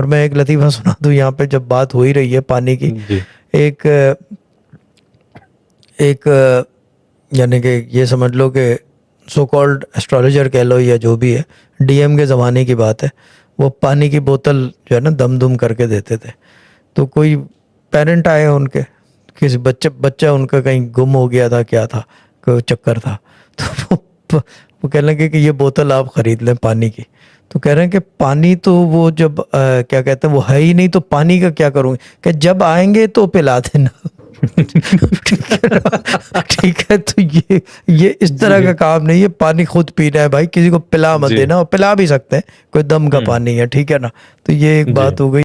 और मैं एक लतीफ़ा सुना दूँ यहाँ पे, जब बात हो ही रही है पानी की। जी। एक यानी कि ये समझ लो कि सो कॉल्ड एस्ट्रोलॉजर कह लो या जो भी है, डीएम के ज़माने की बात है, वो पानी की बोतल जो है ना दम दुम करके देते थे। तो कोई पेरेंट आए उनके, किसी बच्चा उनका कहीं गुम हो गया था, क्या था, कोई चक्कर था, तो वो कह लगे कि ये बोतल आप ख़रीद लें पानी की। तो कह रहे हैं कि पानी तो वो जब क्या कहते हैं वो है ही नहीं, तो पानी का क्या करूँगी, कि जब आएंगे तो पिला देना। ठीक है ना? ठीक है, तो ये इस तरह जी। का काम नहीं है, पानी खुद पीना है भाई, किसी को पिला मत जी। देना, और पिला भी सकते हैं, कोई दम का पानी है, ठीक है ना। तो ये एक जी। बात हो गई।